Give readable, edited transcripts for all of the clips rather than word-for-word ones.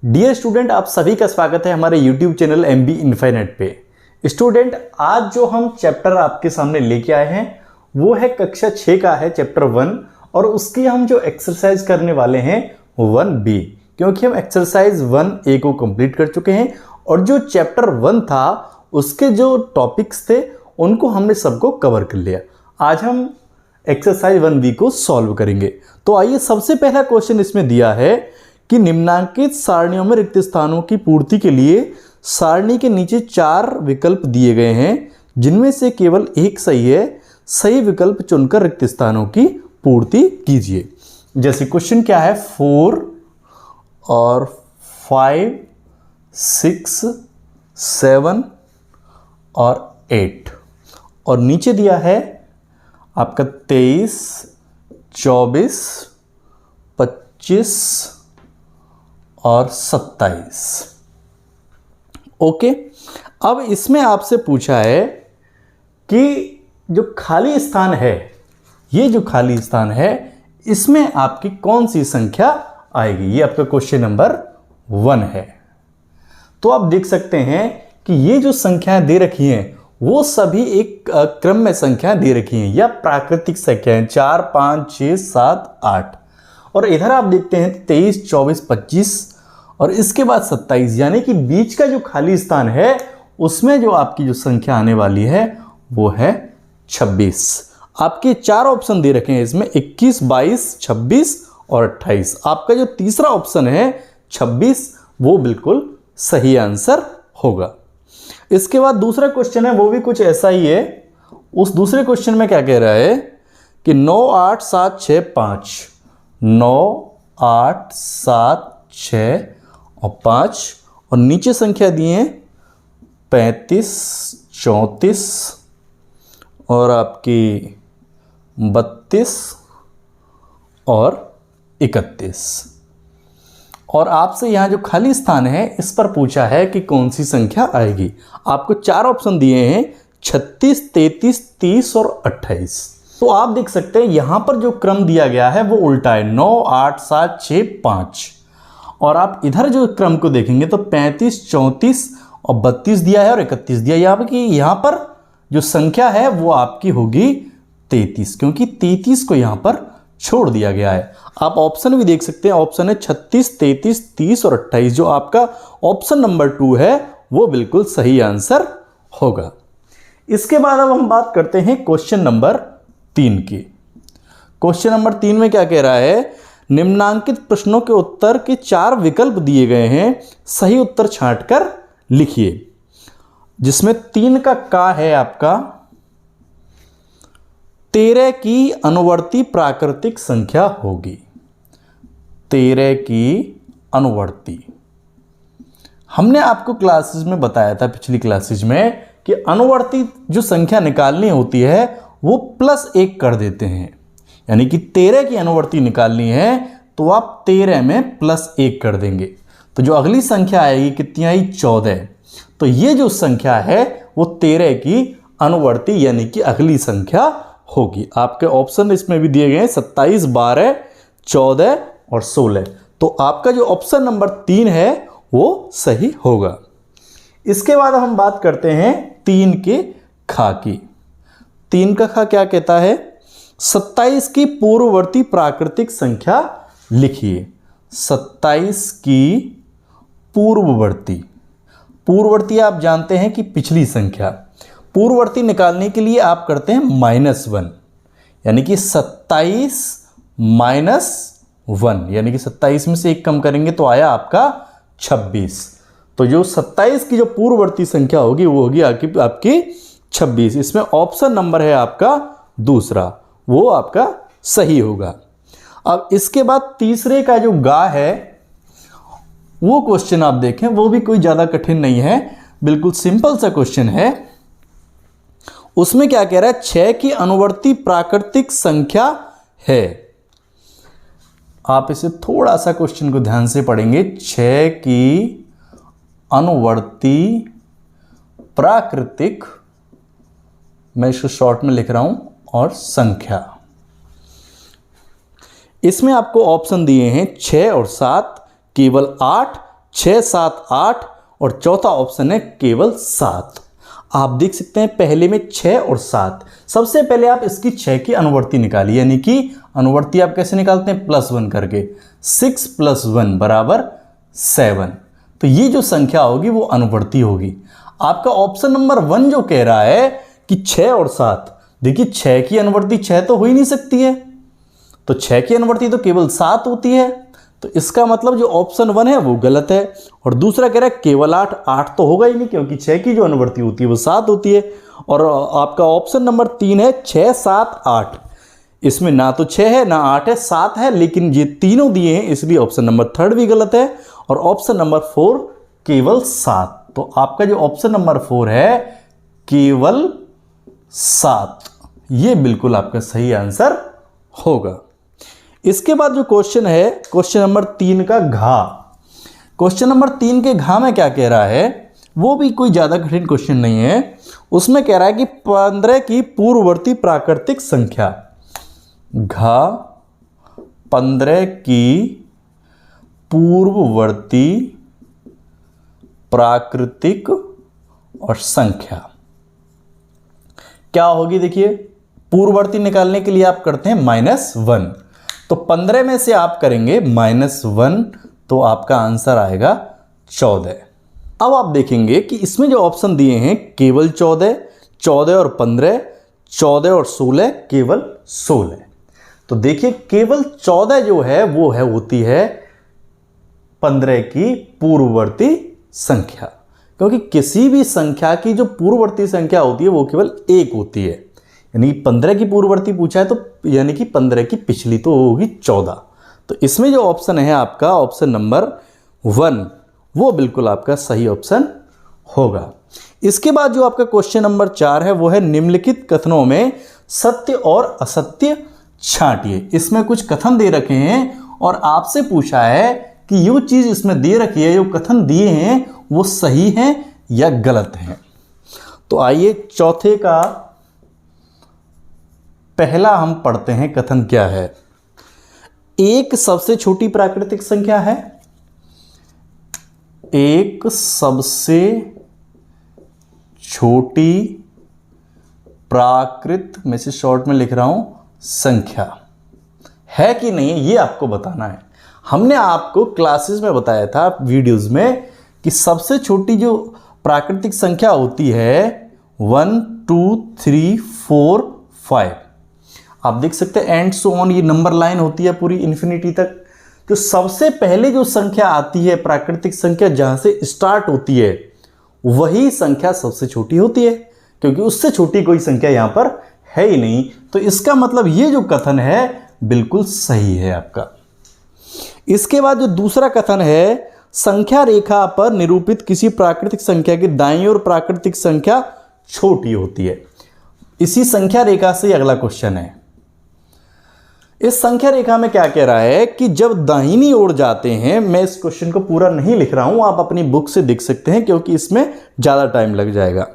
Dear student, आप सभी का स्वागत है हमारे यूट्यूब चैनल MB इनफिनिट पे। स्टूडेंट, आज जो हम चैप्टर आपके सामने लेके आए हैं वो है कक्षा 6 का है चैप्टर 1 और उसकी हम जो एक्सरसाइज करने वाले हैं 1B, क्योंकि हम एक्सरसाइज 1A को कंप्लीट कर चुके हैं और जो चैप्टर 1 था उसके जो टॉपिक्स थे उनको हमने सबको कवर कर लिया। आज हम एक्सरसाइज 1B को सॉल्व करेंगे। तो आइए, सबसे पहला क्वेश्चन इसमें दिया है कि निम्नांकित सारणियों में रिक्त स्थानों की पूर्ति के लिए सारणी के नीचे 4 विकल्प दिए गए हैं, जिनमें से केवल एक सही है। सही विकल्प चुनकर रिक्त स्थानों की पूर्ति कीजिए। जैसे क्वेश्चन क्या है, 4 और 5, 6, 7 और 8 और नीचे दिया है आपका 23, 24, 25 और 27। ओके, अब इसमें आपसे पूछा है कि जो खाली स्थान है, ये जो खाली स्थान है इसमें आपकी कौन सी संख्या आएगी। ये आपका क्वेश्चन नंबर 1 है। तो आप देख सकते हैं कि ये जो संख्याएं दे रखी हैं वो सभी एक क्रम में संख्याएं दे रखी हैं या प्राकृतिक संख्याएं 4, 5, 6, 7, 8 और इधर आप देखते हैं 23, 24, 25 और इसके बाद 27, यानी कि बीच का जो खाली स्थान है उसमें जो आपकी जो संख्या आने वाली है वो है 26। आपके 4 ऑप्शन दे रखे हैं इसमें 21, 22, 26 और 28। आपका जो तीसरा ऑप्शन है 26 वो बिल्कुल सही आंसर होगा। इसके बाद दूसरा क्वेश्चन है, वो भी कुछ ऐसा ही है। उस दूसरे क्वेश्चन में क्या कह रहा है कि 9, 8, 7, 6, 5, 9, 8, 7, 6 और 5 और नीचे संख्या दी है 35, 34 और आपकी 32 और 31 और आपसे यहाँ जो खाली स्थान है इस पर पूछा है कि कौन सी संख्या आएगी। आपको 4 ऑप्शन दिए हैं 36, 33, 30 और 28। तो आप देख सकते हैं यहाँ पर जो क्रम दिया गया है वो उल्टा है, 9, 8, 7, 6, 5 और आप इधर जो क्रम को देखेंगे तो 35, 34 और 32 दिया है और 31 दिया है। यहाँ पर जो संख्या है वो आपकी होगी 33, क्योंकि 33 को यहाँ पर छोड़ दिया गया है। आप ऑप्शन भी देख सकते हैं, ऑप्शन है 36, 33, 30 और 28। जो आपका ऑप्शन नंबर 2 है वो बिल्कुल सही आंसर होगा। इसके बाद अब हम बात करते हैं क्वेश्चन नंबर 3 की। क्वेश्चन नंबर 3 में क्या कह रहा है, निम्नांकित प्रश्नों के उत्तर के 4 विकल्प दिए गए हैं, सही उत्तर छांटकर लिखिए। जिसमें 3 का है आपका 13 की अनुवर्ती प्राकृतिक संख्या होगी। 13 की अनुवर्ती हमने आपको क्लासेस में बताया था, पिछली क्लासेस में, कि अनुवर्ती जो संख्या निकालनी होती है वो +1 कर देते हैं। यानी कि 13 की अनुवर्ती निकालनी है तो आप 13 में +1 कर देंगे तो जो अगली संख्या आएगी कितनी आई, 14। तो ये जो संख्या है वो 13 की अनुवर्ती यानी कि अगली संख्या होगी। आपके ऑप्शन इसमें भी दिए गए हैं 27, 12, 14 और 16। तो आपका जो ऑप्शन नंबर 3 है वो सही होगा। इसके बाद हम बात करते हैं 3 के खा की। 3 का खा क्या कहता है, 27 की पूर्ववर्ती प्राकृतिक संख्या लिखिए। 27 की पूर्ववर्ती आप जानते हैं कि पिछली संख्या। पूर्ववर्ती निकालने के लिए आप करते हैं -1, यानी कि 27 -1, यानी कि 27 में से 1 कम करेंगे तो आया आपका 26। तो जो 27 की जो पूर्ववर्ती संख्या होगी वो होगी आपकी 26। इसमें ऑप्शन नंबर है आपका दूसरा, वो आपका सही होगा। अब इसके बाद तीसरे का जो गा है वो क्वेश्चन आप देखें, वो भी कोई ज़्यादा कठिन नहीं है, बिल्कुल सिंपल सा क्वेश्चन है। उसमें क्या कह रहा है, 6 की अनुवर्ती प्राकृतिक संख्या है। आप इसे थोड़ा सा क्वेश्चन को ध्यान से पढ़ेंगे। 6 की अनुवर्ती प्राकृतिक, मैं इसको शॉर्ट में लिख रहा हूं, और संख्या। इसमें आपको ऑप्शन दिए हैं 6 और 7, केवल 8, 6, 7, 8 और चौथा ऑप्शन है केवल 7। आप देख सकते हैं पहले में 6 और 7। सबसे पहले आप इसकी 6 की अनुवर्ती निकालिए, यानी कि अनुवर्ती आप कैसे निकालते हैं, +1 करके। 6 + 1 = 7। तो ये जो संख्या होगी वो अनुवर्ती होगी। आपका ऑप्शन नंबर 1 जो कह रहा है कि 6 और 7, देखिए 6 की अनुवर्ती 6 तो हो ही नहीं सकती है, तो 6 की अनुवर्ती तो केवल 7 होती है। तो इसका मतलब जो ऑप्शन 1 है वो गलत है। और दूसरा कह रहा है केवल 8, 8 तो होगा ही नहीं, क्योंकि 6 की जो अनुवर्ती होती है वो 7 होती है। और आपका ऑप्शन नंबर 3 है 6, 7, 8। इसमें ना तो 6 है ना 8 है, 7 है, लेकिन ये तीनों दिए हैं, इसलिए ऑप्शन नंबर 3 भी गलत है। और ऑप्शन नंबर 4 केवल 7। तो आपका जो ऑप्शन नंबर 4 है केवल 7, ये बिल्कुल आपका सही आंसर होगा। इसके बाद जो क्वेश्चन है, क्वेश्चन नंबर 3 का घा। क्वेश्चन नंबर 3 के घा में क्या कह रहा है, वो भी कोई ज़्यादा कठिन क्वेश्चन नहीं है। उसमें कह रहा है कि 15 की पूर्ववर्ती प्राकृतिक संख्या। घा 15 की पूर्ववर्ती प्राकृतिक और संख्या क्या होगी। देखिए पूर्ववर्ती निकालने के लिए आप करते हैं -1, तो 15 में से आप करेंगे -1, तो आपका आंसर आएगा 14। अब आप देखेंगे कि इसमें जो ऑप्शन दिए हैं केवल 14, 14 और 15, 14 और 16, केवल 16। तो देखिए केवल 14 जो है वो होती है 15 की पूर्ववर्ती संख्या, क्योंकि किसी भी संख्या की जो पूर्ववर्ती संख्या होती है वो केवल 1 होती है। यानी 15 की पूर्ववर्ती पूछा है तो यानी कि 15 की पिछली तो होगी 14। तो इसमें जो ऑप्शन है आपका ऑप्शन नंबर 1, वो बिल्कुल आपका सही ऑप्शन होगा। इसके बाद जो आपका क्वेश्चन नंबर 4 है वो है निम्नलिखित कथनों में सत्य और असत्य छांटिए। इसमें कुछ कथन दे रखे हैं और आपसे पूछा है कि ये चीज इसमें दे रखी है, जो कथन दिए हैं वो सही हैं या गलत हैं। तो आइए चौथे का पहला हम पढ़ते हैं। कथन क्या है, एक सबसे छोटी प्राकृतिक संख्या है। एक सबसे छोटी प्राकृत में से शॉर्ट में लिख रहा हूं संख्या है कि नहीं, ये आपको बताना है। हमने आपको क्लासेस में बताया था वीडियोस में कि सबसे छोटी जो प्राकृतिक संख्या होती है 1, 2, 3, 4, 5। आप देख सकते हैं एंड सो ऑन, ये नंबर लाइन होती है पूरी इन्फिनिटी तक। तो सबसे पहले जो संख्या आती है प्राकृतिक संख्या जहां से स्टार्ट होती है वही संख्या सबसे छोटी होती है, क्योंकि उससे छोटी कोई संख्या यहां पर है ही नहीं। तो इसका मतलब ये जो कथन है बिल्कुल सही है आपका। इसके बाद जो दूसरा कथन है, संख्या रेखा पर निरूपित किसी प्राकृतिक संख्या की दाईं ओर प्राकृतिक संख्या छोटी होती है। इसी संख्या रेखा से अगला क्वेश्चन है। इस संख्या रेखा में क्या कह रहा है कि जब दाहिनी ओर जाते हैं, मैं इस क्वेश्चन को पूरा नहीं लिख रहा हूं, आप अपनी बुक से देख सकते हैं क्योंकि इसमें ज्यादा टाइम लग जाएगा।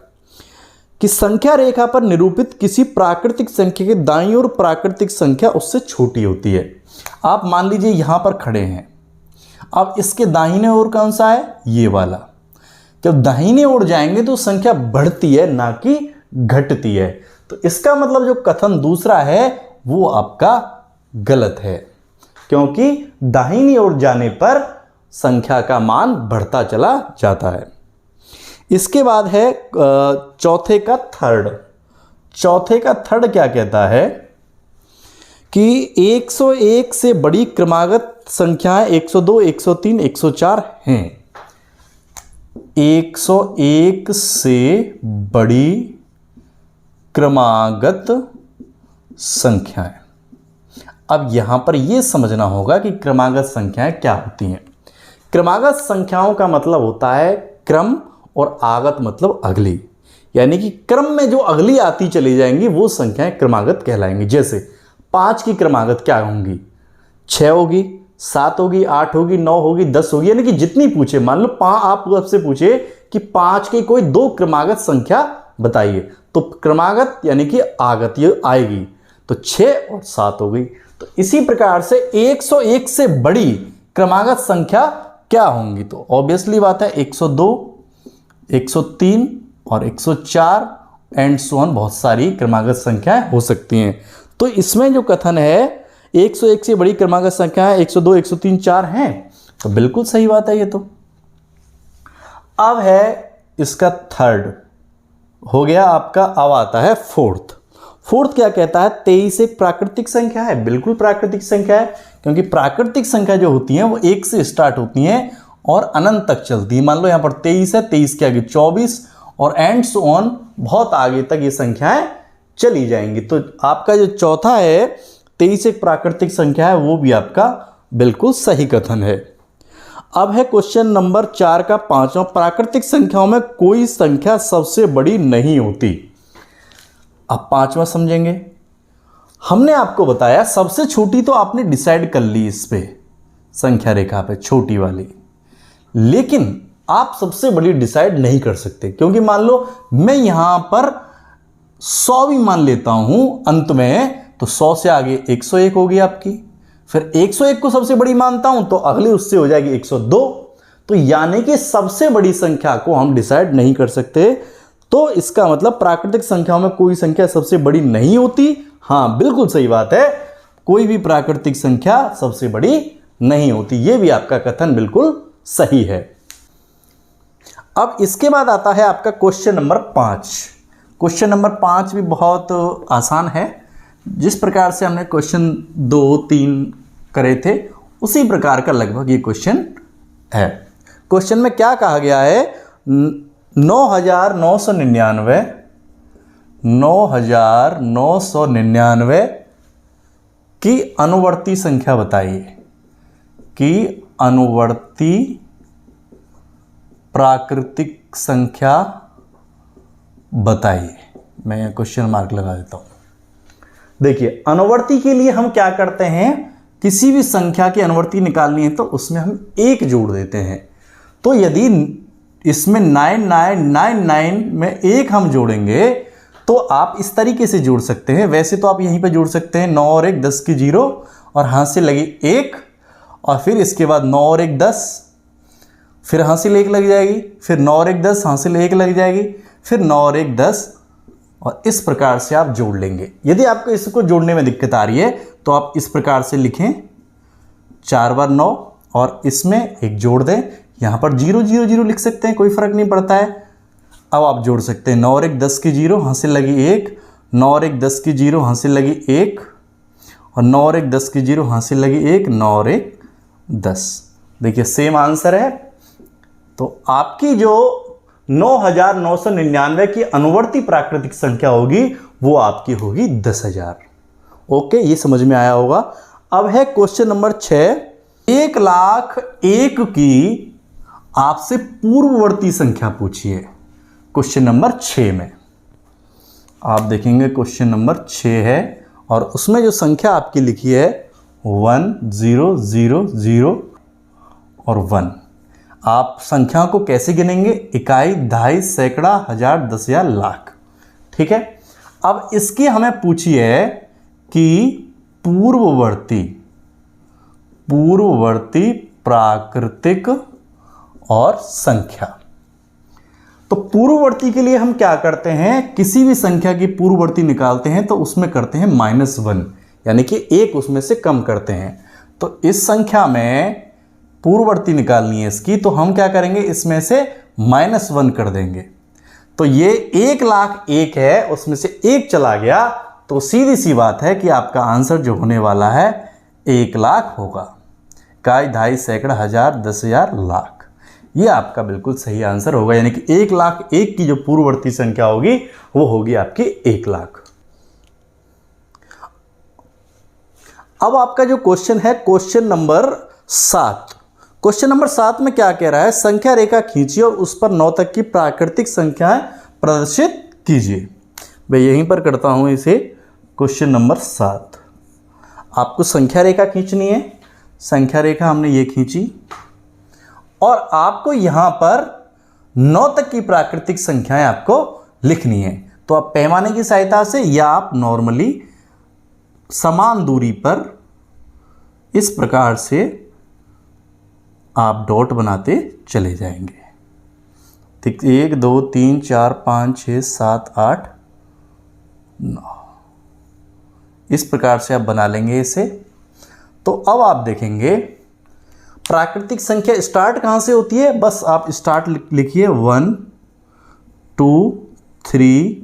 कि संख्या रेखा पर निरूपित किसी प्राकृतिक संख्या की दाईं ओर प्राकृतिक संख्या उससे छोटी होती है। आप मान लीजिए यहां पर खड़े हैं, अब इसके दाहिने ओर कौन सा है, ये वाला। जब दाहिने ओर जाएंगे तो संख्या बढ़ती है ना कि घटती है। तो इसका मतलब जो कथन दूसरा है वो आपका गलत है, क्योंकि दाहिनी ओर जाने पर संख्या का मान बढ़ता चला जाता है। इसके बाद है चौथे का थर्ड। चौथे का थर्ड क्या कहता है कि 101 से बड़ी क्रमागत संख्याएं 102, 103, 104 हैं। 101 से बड़ी क्रमागत संख्याएं। अब यहां पर यह समझना होगा कि क्रमागत संख्याएं क्या होती हैं। क्रमागत संख्याओं का मतलब होता है क्रम, और आगत मतलब अगली, यानी कि क्रम में जो अगली आती चली जाएंगी वो संख्याएं क्रमागत कहलाएंगी। जैसे 5 की क्रमागत क्या होंगी, 6 होगी, 7 होगी, 8 होगी, 9 होगी, 10 होगी, यानी कि जितनी पूछे। मान लो आप आपसे पूछे कि 5 की कोई 2 क्रमागत संख्या बताइए, तो क्रमागत यानी कि आगत ये आएगी, तो 6 और 7 हो गई। तो इसी प्रकार से 101 से बड़ी क्रमागत संख्या क्या होंगी? तो ऑब्वियसली बात है 102, 103 और 104 एंड सो ऑन, बहुत सारी क्रमागत संख्याएं हो सकती हैं। तो इसमें जो कथन है 101 से बड़ी क्रमागत संख्या है 102, 103, 4 हैं, तो बिल्कुल सही बात है ये तो। अब है इसका थर्ड हो गया आपका, अब आता है फोर्थ। फोर्थ क्या कहता है? 23 एक प्राकृतिक संख्या है। बिल्कुल प्राकृतिक संख्या है, क्योंकि प्राकृतिक संख्या जो होती है वो 1 से स्टार्ट होती हैं और अनंत तक चलती है। मान लो यहां पर 23 है, 23 के आगे 24 और एंड सो ऑन, बहुत आगे तक ये संख्याएं चली जाएंगी। तो आपका जो चौथा है 23 एक प्राकृतिक संख्या है, वो भी आपका बिल्कुल सही कथन है। अब है क्वेश्चन नंबर 4 का पांचवा, प्राकृतिक संख्याओं में कोई संख्या सबसे बड़ी नहीं होती। अब पांचवा समझेंगे। हमने आपको बताया सबसे छोटी तो आपने डिसाइड कर ली इस पे, संख्या रेखा पे छोटी वाली, लेकिन आप सबसे बड़ी डिसाइड नहीं कर सकते, क्योंकि मान लो मैं यहां पर 100 भी मान लेता हूं अंत में, तो 100 से आगे 101 होगी आपकी, फिर 101 को सबसे बड़ी मानता हूं तो अगली उससे हो जाएगी 102। तो यानी कि सबसे बड़ी संख्या को हम डिसाइड नहीं कर सकते। तो इसका मतलब प्राकृतिक संख्याओं में कोई संख्या सबसे बड़ी नहीं होती। हाँ, बिल्कुल सही बात है, कोई भी प्राकृतिक संख्या सबसे बड़ी नहीं होती। यह भी आपका कथन बिल्कुल सही है। अब इसके बाद आता है आपका क्वेश्चन नंबर 5। क्वेश्चन नंबर 5 भी बहुत आसान है। जिस प्रकार से हमने क्वेश्चन 2, 3 करे थे, उसी प्रकार का लगभग ये क्वेश्चन है। क्वेश्चन में क्या कहा गया है? 9,999 की अनुवर्ती संख्या बताइए, कि अनुवर्ती प्राकृतिक संख्या बताइए। मैं क्वेश्चन मार्क लगा देता हूं। देखिए, अनुवर्ती के लिए हम क्या करते हैं, किसी भी संख्या की अनुवर्ती निकालनी है तो उसमें हम 1 जोड़ देते हैं। तो यदि इसमें 9999 में 1 हम जोड़ेंगे तो आप इस तरीके से जोड़ सकते हैं। वैसे तो आप यहीं पे जोड़ सकते हैं 9 और 1 10 की 0 और हासिल लगी 1, और फिर इसके बाद 9 और 1 10, फिर हासिल 1 लग जाएगी, फिर 9 और 1 10 हासिल 1 लग जाएगी, फिर 9 और 1 10, और इस प्रकार से आप जोड़ लेंगे। यदि आपको इसको जोड़ने में दिक्कत आ रही है तो आप इस प्रकार से लिखें 4 बार 9 और इसमें 1 जोड़ दें। यहां पर 0 0 0 लिख सकते हैं, कोई फर्क नहीं पड़ता है। अब आप जोड़ सकते हैं 9 और 1 10 की 0 हासिल लगी 1, 9 और 1 10 की 0 हासिल लगी 1, और 9 और 1 10 की 0 हासिल लगी 1, 9 और 1 10। देखिए सेम आंसर है। तो आपकी जो 9,999 की अनुवर्ती प्राकृतिक संख्या होगी वो आपकी होगी 10,000। ओके, ये समझ में आया होगा। अब है क्वेश्चन नंबर 6। 1,01,000 की आपसे पूर्ववर्ती संख्या पूछिए क्वेश्चन नंबर 6 में। आप देखेंगे क्वेश्चन नंबर 6 है और उसमें जो संख्या आपकी लिखी है 1 0 0 0 और 1। आप संख्या को कैसे गिनेंगे? इकाई, दहाई, सैकड़ा, हजार, 10,000, लाख। ठीक है। अब इसकी हमें पूछी है कि पूर्ववर्ती प्राकृतिक और संख्या। तो पूर्ववर्ती के लिए हम क्या करते हैं, किसी भी संख्या की पूर्ववर्ती निकालते हैं तो उसमें करते हैं -1, यानी कि 1 उसमें से कम करते हैं। तो इस संख्या में पूर्ववर्ती निकालनी है इसकी, तो हम क्या करेंगे, इसमें से -1 कर देंगे। तो ये 1,01,000 है, उसमें से 1 चला गया, तो सीधी सी बात है कि आपका आंसर जो होने वाला है 1,00,000 होगा। इकाई, दहाई, सैकड़ा, हजार, 10,000, लाख, ये आपका बिल्कुल सही आंसर होगा। यानी कि 1,01,000 की जो पूर्ववर्ती संख्या होगी वो होगी आपकी 1,00,000। अब आपका जो क्वेश्चन है क्वेश्चन नंबर 7। क्वेश्चन नंबर 7 में क्या कह रहा है, संख्या रेखा खींचिए और उस पर 9 तक की प्राकृतिक संख्याएं प्रदर्शित कीजिए। मैं यहीं पर करता हूं इसे। क्वेश्चन नंबर 7, आपको संख्या रेखा खींचनी है। संख्या रेखा हमने ये खींची और आपको यहां पर 9 तक की प्राकृतिक संख्याएं आपको लिखनी है। तो आप पैमाने की सहायता से या आप नॉर्मली समान दूरी पर इस प्रकार से आप डॉट बनाते चले जाएंगे। ठीक, 1 2 3 4 5 6 7 8 9, इस प्रकार से आप बना लेंगे इसे। तो अब आप देखेंगे प्राकृतिक संख्या स्टार्ट कहाँ से होती है, बस आप स्टार्ट लिखिए 1 2 3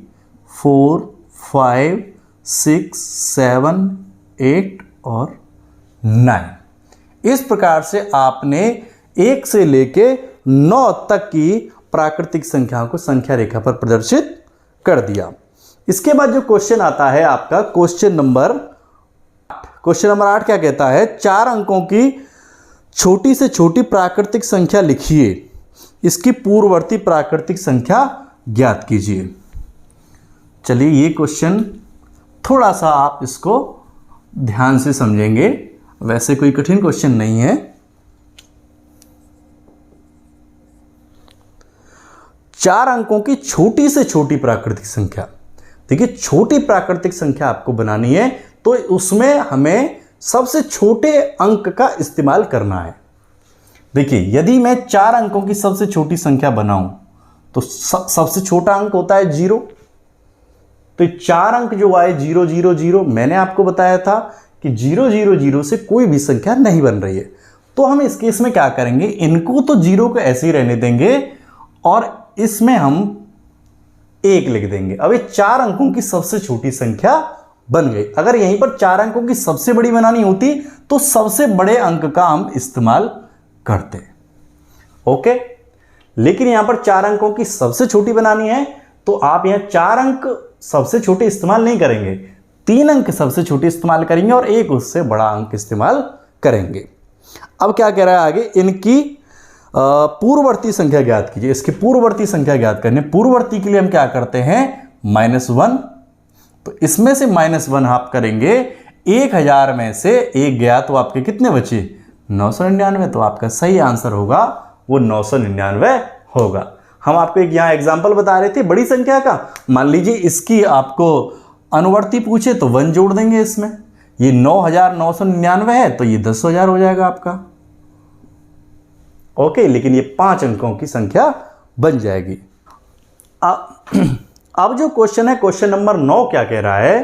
4 5 6 7 8 और 9। इस प्रकार से आपने 1 से लेके 9 तक की प्राकृतिक संख्याओं को संख्या रेखा पर प्रदर्शित कर दिया। इसके बाद जो क्वेश्चन आता है आपका क्वेश्चन नंबर 8 क्या कहता है, 4 अंकों की छोटी से छोटी प्राकृतिक संख्या लिखिए, इसकी पूर्ववर्ती प्राकृतिक संख्या ज्ञात कीजिए। चलिए ये क्वेश्चन थोड़ा सा आप इसको ध्यान से समझेंगे, वैसे कोई कठिन क्वेश्चन नहीं है। 4 अंकों की छोटी से छोटी प्राकृतिक संख्या, देखिए छोटी प्राकृतिक संख्या आपको बनानी है तो उसमें हमें सबसे छोटे अंक का इस्तेमाल करना है। देखिए यदि मैं 4 अंकों की सबसे छोटी संख्या बनाऊं तो सबसे छोटा अंक होता है 0, तो 4 अंक जो आए 0 0 0, मैंने आपको बताया था कि 0 0 0 से कोई भी संख्या नहीं बन रही है। तो हम इस केस में क्या करेंगे, इनको तो 0 को ऐसे ही रहने देंगे और इसमें हम 1 लिख देंगे। अब ये 4 अंकों की सबसे छोटी संख्या बन गई। अगर यहीं पर 4 अंकों की सबसे बड़ी बनानी होती तो सबसे बड़े अंक का हम इस्तेमाल करते, ओके। लेकिन यहां पर 4 अंकों की सबसे छोटी बनानी है तो आप यहां 4 अंक सबसे छोटे इस्तेमाल नहीं करेंगे, 3 अंक सबसे छोटे इस्तेमाल करेंगे और 1 उससे बड़ा अंक इस्तेमाल करेंगे। अब क्या कह रहा है आगे, इनकी पूर्ववर्ती संख्या ज्ञात कीजिए। इसकी पूर्ववर्ती संख्या ज्ञात करने, पूर्ववर्ती के लिए हम क्या करते हैं, -1। तो इसमें से -1 आप करेंगे, 1000 में से 1 गया तो आपके कितने बचे, 999। तो आपका सही आंसर होगा वो 999 होगा। हम आपको एक यहाँ एग्जाम्पल बता रहे थे बड़ी संख्या का, मान लीजिए इसकी आपको अनुवर्ती पूछे तो 1 जोड़ देंगे इसमें, ये 9999 है तो ये 10,000 हो जाएगा आपका, ओके। लेकिन ये 5 अंकों की संख्या बन जाएगी। अब जो क्वेश्चन है क्वेश्चन नंबर 9 क्या कह रहा है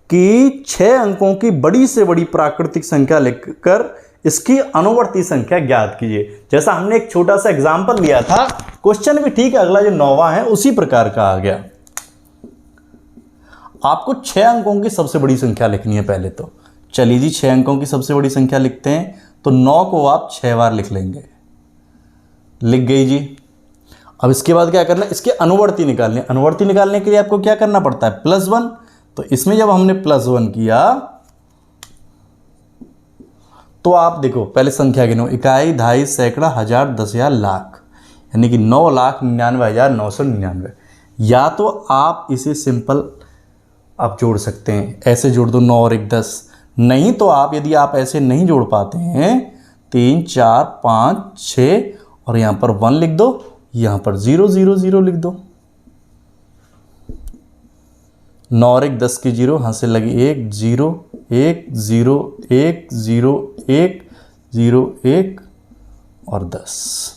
कि 6 अंकों की बड़ी से बड़ी प्राकृतिक संख्या लिखकर इसकी अनुवर्ती संख्या ज्ञात कीजिए। जैसा हमने एक छोटा सा एग्जांपल लिया था, क्वेश्चन भी ठीक है, अगला जो 9वां है उसी प्रकार का आ गया। आपको 6 अंकों की सबसे बड़ी संख्या लिखनी है पहले तो। चलिए जी 6 अंकों की सबसे बड़ी संख्या लिखते हैं, तो 9 को आप 6 बार लिख लेंगे, लिख गई जी। अब इसके बाद क्या करना है, इसके अनुवर्ती निकालने, अनुवर्ती निकालने के लिए आपको क्या करना पड़ता है, +1। तो इसमें जब हमने +1 किया तो आप देखो पहले संख्या गिनो, इकाई, दहाई, सैकड़ा, हजार, 10,000, लाख, यानी कि 9,99,999। या तो आप इसे सिंपल आप जोड़ सकते हैं, ऐसे जोड़ दो 9 और 1 10, नहीं तो आप यदि आप ऐसे नहीं जोड़ पाते हैं 3 4 5 6 और यहाँ पर 1 लिख दो, यहाँ पर 0 0 0 लिख दो। 9 और 1 10 की 0, यहाँ से लगी 1 0 1 0 1 0 1 0 1 और 10,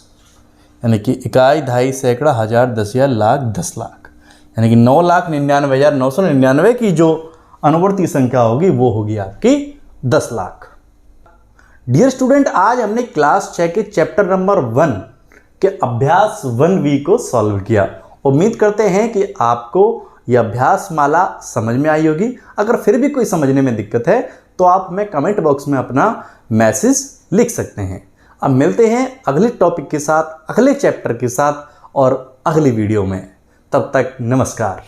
यानी कि इकाई, दहाई, सैकड़ा, हजार, 10,000, लाख, 10 लाख, यानी कि 9,99,999 की जो अनुवर्ती संख्या होगी वो होगी आपकी 10 लाख। डियर स्टूडेंट, आज हमने क्लास 6 के चैप्टर नंबर 1 के अभ्यास 1B को सॉल्व किया। उम्मीद करते हैं कि आपको यह अभ्यास माला समझ में आई होगी। अगर फिर भी कोई समझने में दिक्कत है तो आप हमें कमेंट बॉक्स में अपना मैसेज लिख सकते हैं। अब मिलते हैं अगले टॉपिक के साथ, अगले चैप्टर के साथ और अगली वीडियो में। तब तक नमस्कार।